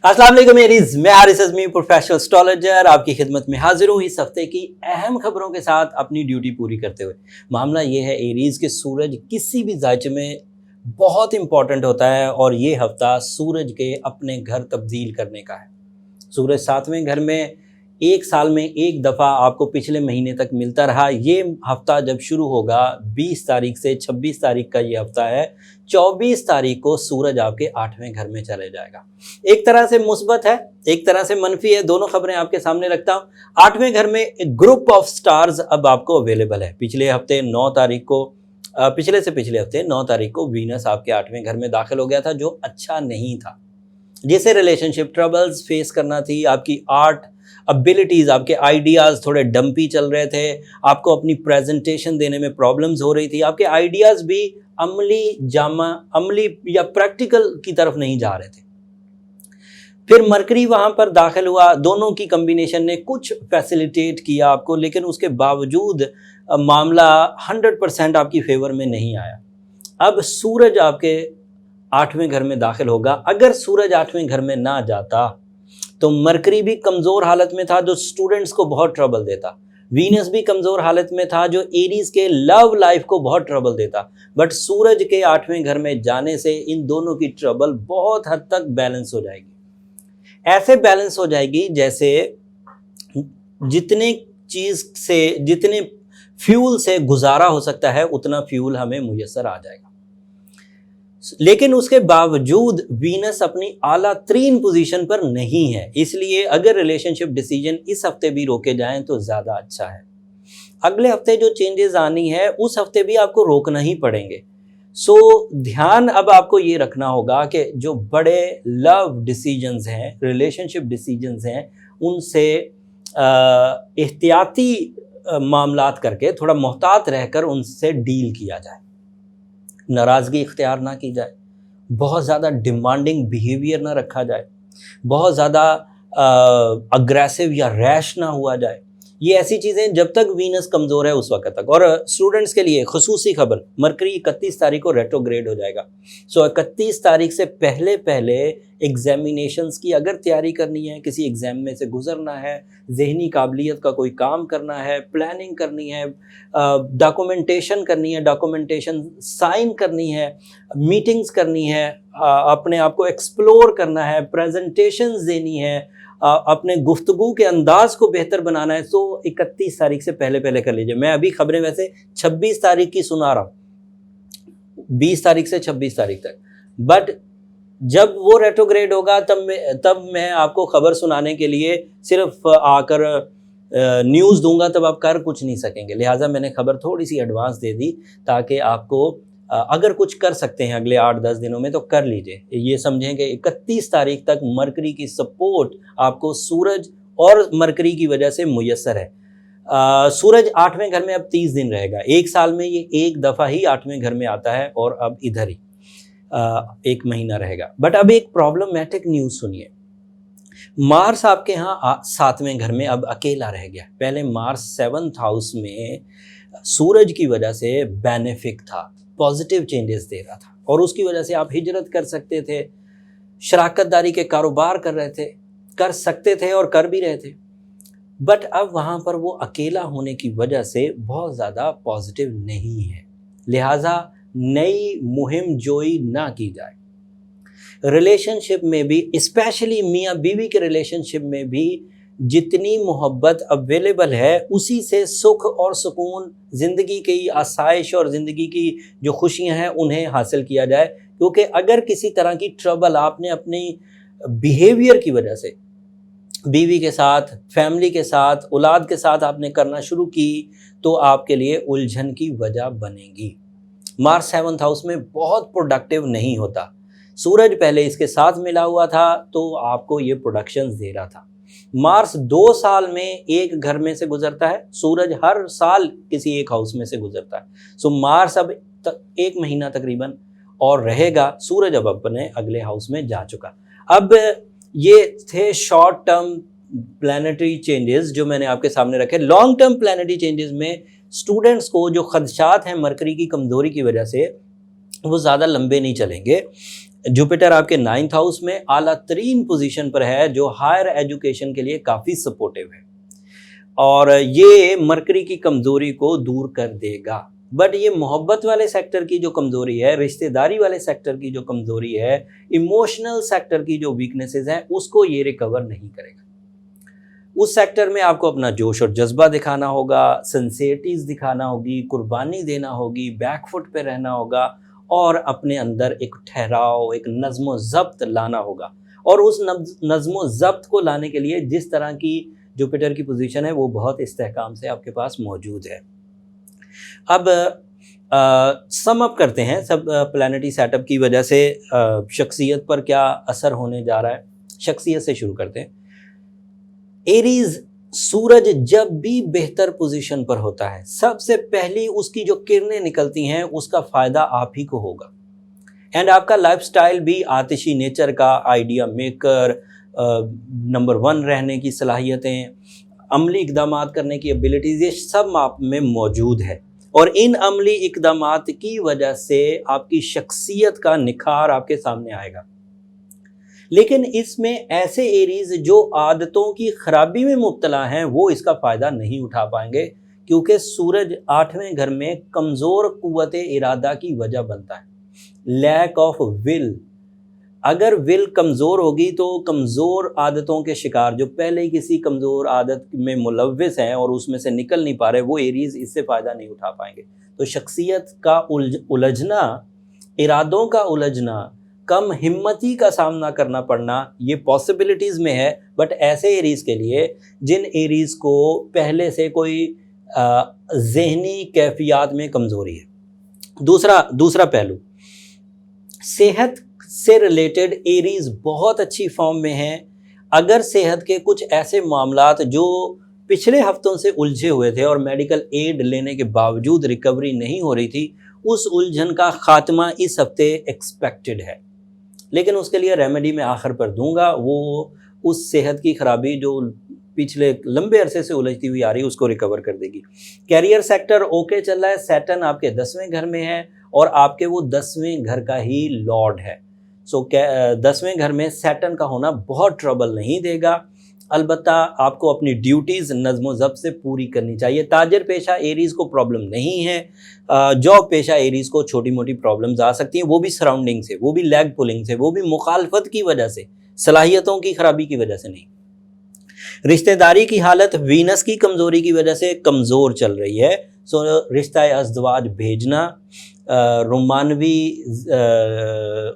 अस्सलाम वालेकुम एरीज, मैं हारिस अज़मी प्रोफेशनल एस्ट्रोलॉजर आपकी खिदमत में हाजिर हूँ इस हफ्ते की अहम खबरों के साथ अपनी ड्यूटी पूरी करते हुए। मामला ये है एरीज के सूरज किसी भी ज़ायचे में बहुत इंपॉर्टेंट होता है और ये हफ्ता सूरज के अपने घर तब्दील करने का है। सूरज 7वें घर में एक साल में एक दफ़ा आपको पिछले महीने तक मिलता रहा। ये हफ्ता जब शुरू होगा 20 तारीख से 26 तारीख का ये हफ्ता है। 24 तारीख को सूरज आपके 8वें घर में चले जाएगा। एक तरह से मुस्बत है, एक तरह से मनफी है, दोनों खबरें आपके सामने रखता हूँ। 8वें घर में एक ग्रुप ऑफ स्टार्स अब आपको अवेलेबल है। पिछले हफ्ते 9 तारीख को पिछले से पिछले हफ्ते 9 तारीख को वीनस आपके 8वें घर में दाखिल हो गया था, जो अच्छा नहीं था, जिसे रिलेशनशिप ट्रबल्स फेस करना थी। आपकी आर्ट एबिलिटीज़, आपके आइडियाज़ थोड़े डंपी चल रहे थे, आपको अपनी प्रेजेंटेशन देने में प्रॉब्लम्स हो रही थी, आपके आइडियाज़ भी अमली या प्रैक्टिकल की तरफ नहीं जा रहे थे। फिर मरकरी वहाँ पर दाखिल हुआ, दोनों की कम्बिनेशन ने कुछ फैसिलिटेट किया आपको, लेकिन उसके बावजूद मामला 100% आपकी फेवर में नहीं आया। अब सूरज आपके 8वें घर में दाखिल होगा। अगर सूरज 8वें घर में ना जाता तो मरकरी भी कमज़ोर हालत में था, जो स्टूडेंट्स को बहुत ट्रबल देता। वीनस भी कमज़ोर हालत में था, जो एरीज के लव लाइफ को बहुत ट्रबल देता। बट सूरज के 8वें घर में जाने से इन दोनों की ट्रबल बहुत हद तक बैलेंस हो जाएगी। ऐसे बैलेंस हो जाएगी जैसे जितने फ्यूल से गुजारा हो सकता है उतना फ्यूल हमें मुयस्सर आ जाएगा। लेकिन उसके बावजूद वीनस अपनी आला तरीन पोजीशन पर नहीं है, इसलिए अगर रिलेशनशिप डिसीजन इस हफ्ते भी रोके जाएं तो ज़्यादा अच्छा है। अगले हफ्ते जो चेंजेस आनी है उस हफ्ते भी आपको रोकना ही पड़ेंगे। सो ध्यान अब आपको ये रखना होगा कि जो बड़े लव डिसीजंस हैं, रिलेशनशिप डिसीजंस हैं, उनसे एहतियाती मामलात करके थोड़ा मोहतात रहकर उनसे डील किया जाए। नाराज़गी इख्तियार ना की जाए, बहुत ज़्यादा डिमांडिंग बिहेवियर ना रखा जाए, बहुत ज़्यादा अग्रेसिव या रैश ना हुआ जाए। ये ऐसी चीज़ें जब तक वीनस कमज़ोर है उस वक्त तक। और स्टूडेंट्स के लिए खुसूसी खबर, मरकरी 31 तारीख को रेट्रोग्रेड हो जाएगा। सो 31 तारीख से पहले एग्जामिनेशंस की अगर तैयारी करनी है, किसी एग्ज़ाम में से गुजरना है, ज़हनी काबिलियत का कोई काम करना है, प्लानिंग करनी है, डॉक्यूमेंटेशन करनी है, डॉक्यूमेंटेशन साइन करनी है, मीटिंग्स करनी है, अपने आप को एक्सप्लोर करना है, प्रेजेंटेशंस देनी है, अपने गुफ्तगू के अंदाज को बेहतर बनाना है, तो 31 तारीख से पहले कर लीजिए। मैं अभी खबरें वैसे 26 तारीख की सुना रहा हूँ, 20 तारीख से 26 तारीख तक। बट जब वो रेट्रोग्रेड होगा तब मैं आपको खबर सुनाने के लिए सिर्फ आकर न्यूज़ दूंगा, तब आप कर कुछ नहीं सकेंगे। लिहाजा मैंने खबर थोड़ी सी एडवांस दे दी ताकि आपको अगर कुछ कर सकते हैं अगले 8-10 दिनों में तो कर लीजिए। ये समझें कि 31 तारीख तक मरकरी की सपोर्ट आपको सूरज और मरकरी की वजह से मुयस्सर है। सूरज 8वें घर में अब 30 दिन रहेगा। एक साल में ये एक दफ़ा ही 8वें घर में आता है और अब इधर ही 1 महीना रहेगा। बट अब एक प्रॉब्लमेटिक न्यूज़ सुनिए। मार्स आपके यहाँ 7वें घर में अब अकेला रह गया। पहले मार्स 7th हाउस में सूरज की वजह से बेनिफिक था, पॉजिटिव चेंजेस दे रहा था और उसकी वजह से आप हिजरत कर सकते थे, शराकतदारी के कारोबार कर सकते थे और कर भी रहे थे। बट अब वहाँ पर वो अकेला होने की वजह से बहुत ज़्यादा पॉजिटिव नहीं है। लिहाजा नई मुहिम जोई ना की जाए। रिलेशनशिप में भी, स्पेशली मियाँ बीवी के रिलेशनशिप में भी, जितनी मोहब्बत अवेलेबल है उसी से सुख और सुकून, ज़िंदगी की आसाइश और ज़िंदगी की जो खुशियां हैं उन्हें हासिल किया जाए। क्योंकि अगर किसी तरह की ट्रबल आपने अपनी बिहेवियर की वजह से बीवी के साथ, फैमिली के साथ, औलाद के साथ आपने करना शुरू की तो आपके लिए उलझन की वजह बनेगी। मार्स 7th हाउस में बहुत प्रोडक्टिव नहीं होता। सूरज पहले इसके साथ मिला हुआ था तो आपको ये प्रोडक्शंस दे रहा था। मार्स 2 साल में एक घर में से गुजरता है, सूरज हर साल किसी एक हाउस में से गुजरता है। सो मार्स अब 1 महीना तकरीबन और रहेगा। सूरज अब अपने अगले हाउस में जा चुका। अब ये थे शॉर्ट टर्म प्लानिटरी चेंजेस जो मैंने आपके सामने रखे। लॉन्ग टर्म प्लानिटरी चेंजेस में स्टूडेंट्स को जो खदशात हैं मरकरी की कमज़ोरी की वजह से, वो ज़्यादा लंबे नहीं चलेंगे। जुपिटर आपके 9th हाउस में आला तरीन पोजीशन पर है, जो हायर एजुकेशन के लिए काफ़ी सपोर्टिव है और ये मरकरी की कमज़ोरी को दूर कर देगा। बट ये मोहब्बत वाले सेक्टर की जो कमज़ोरी है, रिश्तेदारी वाले सेक्टर की जो कमज़ोरी है, इमोशनल सेक्टर की जो वीकनेसेस हैं, उसको ये रिकवर नहीं करेगा। उस सेक्टर में आपको अपना जोश और जज्बा दिखाना होगा, सिंसियरिटीज़ दिखाना होगी, कुर्बानी देना होगी, बैकफुट पे रहना होगा और अपने अंदर एक ठहराव, एक नज़्म व ज़ब्त लाना होगा। और उस नज़्म व ज़ब्त को लाने के लिए जिस तरह की जुपिटर की पोजीशन है, वो बहुत इस्तेहकाम से आपके पास मौजूद है। अब सम अप करते हैं सब प्लैनेटरी सेटअप की वजह से शख्सियत पर क्या असर होने जा रहा है। शख्सियत से शुरू करते हैं। एरीज सूरज जब भी बेहतर पोजीशन पर होता है, सबसे पहली उसकी जो किरणें निकलती हैं, उसका फ़ायदा आप ही को होगा। एंड आपका लाइफस्टाइल भी आतिशी नेचर का, आइडिया मेकर, नंबर 1 रहने की सलाहियतें, अमली इक़दामात करने की एबिलिटीज़, ये सब आप में मौजूद है। और इन अमली इक़दामात की वजह से आपकी शख्सियत का निखार आपके सामने आएगा। लेकिन इसमें ऐसे एरीज जो आदतों की खराबी में मुब्तला हैं, वो इसका फ़ायदा नहीं उठा पाएंगे, क्योंकि सूरज 8वें घर में कमज़ोर क़ुव्वत इरादा की वजह बनता है, लैक ऑफ विल। अगर विल कमज़ोर होगी तो कमज़ोर आदतों के शिकार, जो पहले ही किसी कमज़ोर आदत में मुलव्विस हैं और उसमें से निकल नहीं पा रहे, वो एरीज़ इससे फ़ायदा नहीं उठा पाएंगे। तो शख्सियत का उलझना, इरादों का उलझना, कम हिम्मती का सामना करना पड़ना, ये पॉसिबिलिटीज़ में है। बट ऐसे एरीज़ के लिए जिन एरीज़ को पहले से कोई ज़हनी कैफियत में कमज़ोरी है। दूसरा पहलू, सेहत से रिलेटेड एरीज़ बहुत अच्छी फॉर्म में हैं। अगर सेहत के कुछ ऐसे मामलात जो पिछले हफ्तों से उलझे हुए थे और मेडिकल एड लेने के बावजूद रिकवरी नहीं हो रही थी, उस उलझन का खात्मा इस हफ्ते एक्सपेक्टेड है। लेकिन उसके लिए रेमेडी मैं आखिर पर दूंगा। वो उस सेहत की खराबी जो पिछले लंबे अरसे से उलझती हुई आ रही है, उसको रिकवर कर देगी। कैरियर सेक्टर ओके चल रहा है। सैटर्न आपके 10वें घर में है और आपके वो 10वें घर का ही लॉर्ड है। 10वें घर में सैटर्न का होना बहुत ट्रबल नहीं देगा। अलबत्ता आपको अपनी ड्यूटीज़ नज़्म व ज़ब्त से पूरी करनी चाहिए। ताजर पेशा एरीज़ को प्रॉब्लम नहीं है। जॉब पेशा एरीज़ को छोटी मोटी प्रॉब्लम्स आ सकती हैं, वो भी सराउंडिंग से, वो भी लैग पुलिंग से, वो भी मुखालफत की वजह से, सलाहियतों की खराबी की वजह से नहीं। रिश्तेदारी की हालत वीनस की कमज़ोरी की वजह से कमज़ोर चल रही है। सो रिश्ता अज़दवाज भेजना, रोमानवी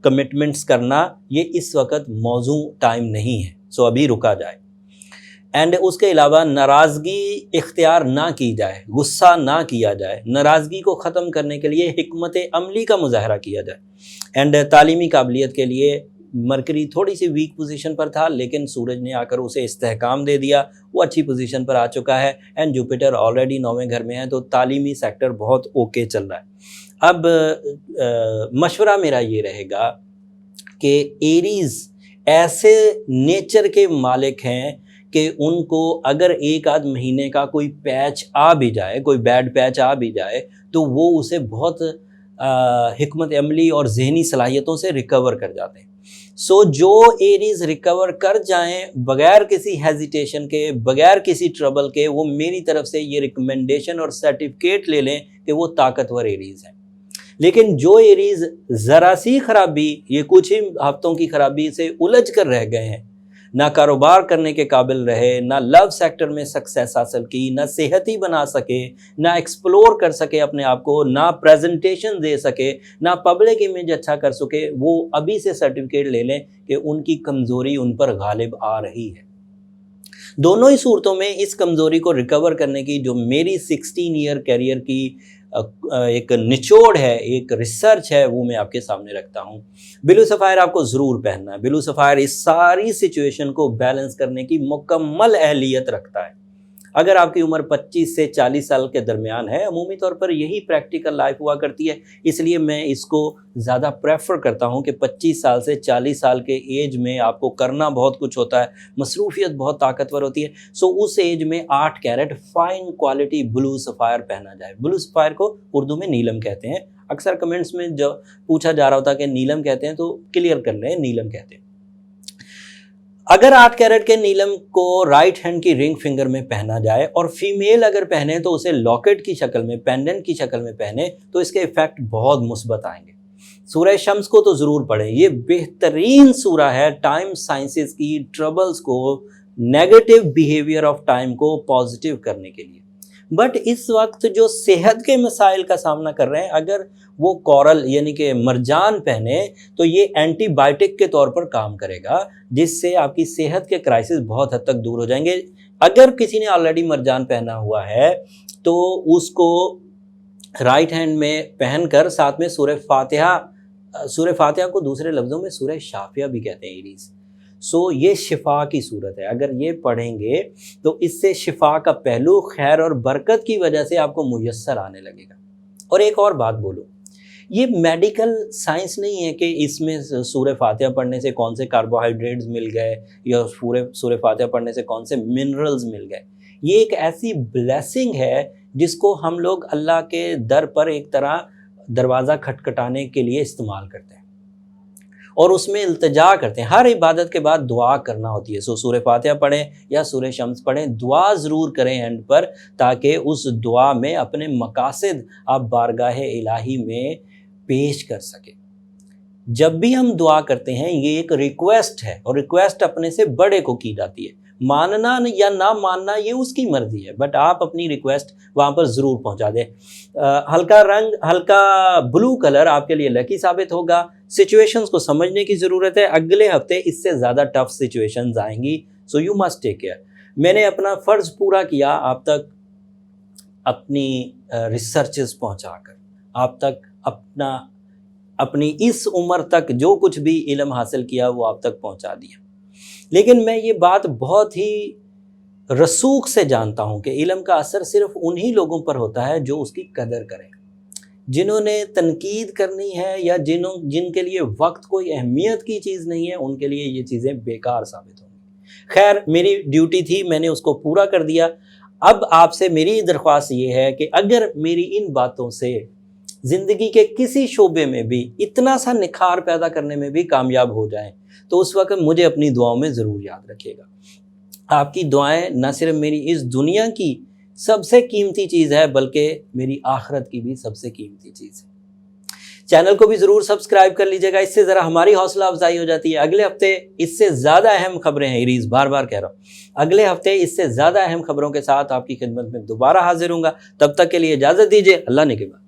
कमिटमेंट्स करना, ये इस वक्त मौजू टाइम नहीं है। सो अभी रुका जाए। एंड उसके अलावा नाराज़गी इख्तियार ना की जाए, गुस्सा ना किया जाए। नाराज़गी को ख़त्म करने के लिए हिकमत अमली का मुज़ाहरा किया जाए। एंड तालीमी काबिलियत के लिए मरकरी थोड़ी सी वीक पोजीशन पर था, लेकिन सूरज ने आकर उसे इस्तेहकाम दे दिया, वो अच्छी पोजीशन पर आ चुका है। एंड जुपिटर ऑलरेडी 9वें घर में है, तो तालीमी सेक्टर बहुत ओके चल रहा है। अब मशवरा मेरा ये रहेगा कि एरीज़ ऐसे नेचर के मालिक हैं कि उनको अगर एक आध महीने का कोई पैच आ भी जाए, कोई बैड पैच आ भी जाए, तो वो उसे बहुत हिकमत अमली और जहनी सलाहियतों से रिकवर कर जाते हैं। सो जो एरीज़ रिकवर कर जाएं बग़ैर किसी हेजिटेशन के, बग़ैर किसी ट्रबल के, वो मेरी तरफ से ये रिकमेंडेशन और सर्टिफिकेट ले लें कि वो ताकतवर एरीज़ हैं। लेकिन जो एरीज़ ज़रा सी खराबी, ये कुछ ही हफ्तों की खराबी से उलझ कर रह गए हैं, ना कारोबार करने के काबिल रहे, ना लव सेक्टर में सक्सेस हासिल की, ना सेहती बना सके, ना एक्सप्लोर कर सके अपने आप को, ना प्रेजेंटेशन दे सके, ना पब्लिक इमेज अच्छा कर सके, वो अभी से सर्टिफिकेट ले लें कि उनकी कमज़ोरी उन पर गालिब आ रही है। दोनों ही सूरतों में इस कमज़ोरी को रिकवर करने की जो मेरी 16 ईयर कैरियर की एक निचोड़ है, एक रिसर्च है, वो मैं आपके सामने रखता हूँ। ब्लू सफ़ायर आपको ज़रूर पहनना है। ब्लू सफ़ायर इस सारी सिचुएशन को बैलेंस करने की मुकम्मल अहलियत रखता है। اگر آپ کی عمر 25 سے 40 سال کے درمیان ہے، عمومی طور پر یہی پریکٹیکل لائف ہوا کرتی ہے، اس لیے میں اس کو زیادہ پریفر کرتا ہوں کہ 25 سال سے 40 سال کے ایج میں آپ کو کرنا بہت کچھ ہوتا ہے، مصروفیت بہت طاقتور ہوتی ہے، سو اس ایج میں 8 کیرٹ فائن کوالٹی بلو سفائر پہنا جائے۔ بلو سفائر کو اردو میں نیلم کہتے ہیں۔ اکثر کمنٹس میں جو پوچھا جا رہا ہوتا ہے کہ نیلم کہتے ہیں، تو کلیئر کر لیں، نیلم کہتے ہیں۔ اگر 8 کیرٹ کے نیلم کو رائٹ ہینڈ کی رنگ فنگر میں پہنا جائے اور فیمیل اگر پہنے تو اسے لاکٹ کی شکل میں، پینڈنٹ کی شکل میں پہنے تو اس کے ایفیکٹ بہت مثبت آئیں گے۔ سورہ شمس کو تو ضرور پڑھیں، یہ بہترین سورہ ہے ٹائم سائنسز کی ٹربلز کو، نیگیٹو بیہیویئر آف ٹائم کو پازیٹیو کرنے کے لیے۔ بٹ اس وقت جو صحت کے مسائل کا سامنا کر رہے ہیں، اگر وہ کورل یعنی کہ مرجان پہنے تو یہ اینٹی بائیوٹک کے طور پر کام کرے گا، جس سے آپ کی صحت کے کرائسس بہت حد تک دور ہو جائیں گے۔ اگر کسی نے آلریڈی مرجان پہنا ہوا ہے تو اس کو رائٹ ہینڈ میں پہن کر ساتھ میں سورہ فاتحہ کو دوسرے لفظوں میں سورہ شافیہ بھی کہتے ہیں ایریز، سو یہ شفا کی صورت ہے۔ اگر یہ پڑھیں گے تو اس سے شفا کا پہلو خیر اور برکت کی وجہ سے آپ کو میسر آنے لگے گا۔ اور ایک اور بات بولو، یہ میڈیکل سائنس نہیں ہے کہ اس میں سورہ فاتحہ پڑھنے سے کون سے کاربوہائیڈریٹس مل گئے یا سورہ فاتحہ پڑھنے سے کون سے منرلز مل گئے۔ یہ ایک ایسی بلیسنگ ہے جس کو ہم لوگ اللہ کے در پر ایک طرح دروازہ کھٹکھٹانے کے لیے استعمال کرتے ہیں اور اس میں التجا کرتے ہیں۔ ہر عبادت کے بعد دعا کرنا ہوتی ہے، سو سورہ فاتحہ پڑھیں یا سورہ شمس پڑھیں، دعا ضرور کریں اینڈ پر، تاکہ اس دعا میں اپنے مقاصد آپ بارگاہ الہی میں پیش کر سکیں۔ جب بھی ہم دعا کرتے ہیں یہ ایک ریکویسٹ ہے، اور ریکویسٹ اپنے سے بڑے کو کی جاتی ہے۔ ماننا یا نہ ماننا یہ اس کی مرضی ہے، بٹ آپ اپنی ریکویسٹ وہاں پر ضرور پہنچا دیں۔ ہلکا بلو کلر آپ کے لیے لکی ثابت ہوگا۔ سچویشنز کو سمجھنے کی ضرورت ہے، اگلے ہفتے اس سے زیادہ ٹف سچویشنز آئیں گی، so you must take care. میں نے اپنا فرض پورا کیا آپ تک اپنی ریسرچز پہنچا کر، آپ تک اپنی اس عمر تک جو کچھ بھی علم حاصل کیا وہ آپ تک پہنچا دیا۔ لیکن میں یہ بات بہت ہی رسوخ سے جانتا ہوں کہ علم کا اثر صرف انہی لوگوں پر ہوتا ہے جو اس کی قدر کریں، جنہوں نے تنقید کرنی ہے یا جن کے لیے وقت کوئی اہمیت کی چیز نہیں ہے، ان کے لیے یہ چیزیں بیکار ثابت ہوں گی۔ خیر، میری ڈیوٹی تھی، میں نے اس کو پورا کر دیا۔ اب آپ سے میری درخواست یہ ہے کہ اگر میری ان باتوں سے زندگی کے کسی شعبے میں بھی اتنا سا نکھار پیدا کرنے میں بھی کامیاب ہو جائیں تو اس وقت مجھے اپنی دعاؤں میں ضرور یاد رکھیے گا۔ آپ کی دعائیں نہ صرف میری اس دنیا کی سب سے قیمتی چیز ہے بلکہ میری آخرت کی بھی سب سے قیمتی چیز ہے۔ چینل کو بھی ضرور سبسکرائب کر لیجیے گا، اس سے ذرا ہماری حوصلہ افزائی ہو جاتی ہے۔ اگلے ہفتے اس سے زیادہ اہم خبریں ہیں ایریز، بار بار کہہ رہا ہوں، اگلے ہفتے اس سے زیادہ اہم خبروں کے ساتھ آپ کی خدمت میں دوبارہ حاضر ہوں گا۔ تب تک کے لیے اجازت دیجیے، اللہ نگہبان۔